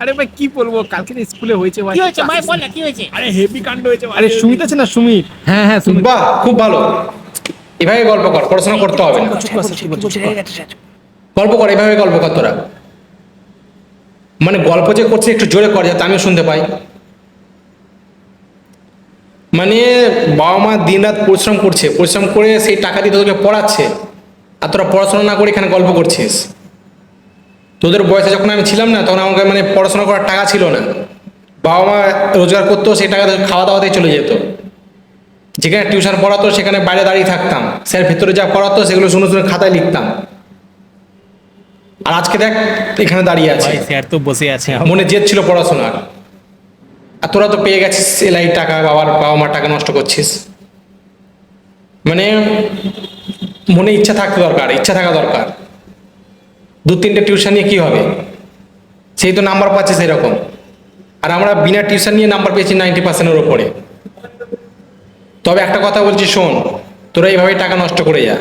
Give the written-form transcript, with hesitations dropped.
আরে ভাই কি বলবো, কালকে যে স্কুলে হয়েছে ভাই। কি হয়েছে ভাই, বল না কি হয়েছে? আরে হেভি কাণ্ড হয়েছে ভাই। আরে সুমিত আছে না, সুমিত? হ্যাঁ হ্যাঁ তুমি বাহ, খুব ভালো। এভাবে গল্প কর, পড়াশোনা করতে হবে না। গল্প কর, এভাবে গল্প কর তোরা। মানে গল্প যে করছিস একটু জোরে কর, যাতে আমিও শুনতে পাই। মানে বাবা মা দিনরাত পরিশ্রম করছে, পরিশ্রম করে সেই টাকা দিয়ে তোদেরকে পড়াচ্ছে, আর তোরা পড়াশোনা না করে এখানে গল্প করছিস। তোদের বয়সে যখন আমি ছিলাম না, তখন আমাকে মানে পড়াশোনা করার টাকা ছিল না। বাবা মা রোজগার করতো, সেই টাকা খাওয়া দাওয়াতেই চলে যেত। যেখানে টিউশন পড়াতো সেখানে বাইরে দাঁড়িয়ে থাকতাম, স্যার ভেতরে যা পড়াতো সেগুলো শুনে শুনে খাতায় লিখতাম। আর আজকে দেখ এখানে দাঁড়িয়ে আছে, ভাই স্যার তো বসে আছে। মনে জেদ ছিল পড়াশোনার। আর তোরা তো পেয়ে গেছিস এলাই টাকা, বাবা মার টাকা নষ্ট করছিস। মানে মনে ইচ্ছা থাকতে দরকার, ইচ্ছা থাকা দরকার। 2-3টে টিউশন নিয়ে কি হবে? সেই তো নাম্বার পাচ্ছে সেরকম। আর আমরা বিনা টিউশন নিয়ে নাম্বার পেয়েছি 90%-এর ওপরে। তবে একটা কথা বলছি, শোন, তোরা এইভাবে টাকা নষ্ট করে যা।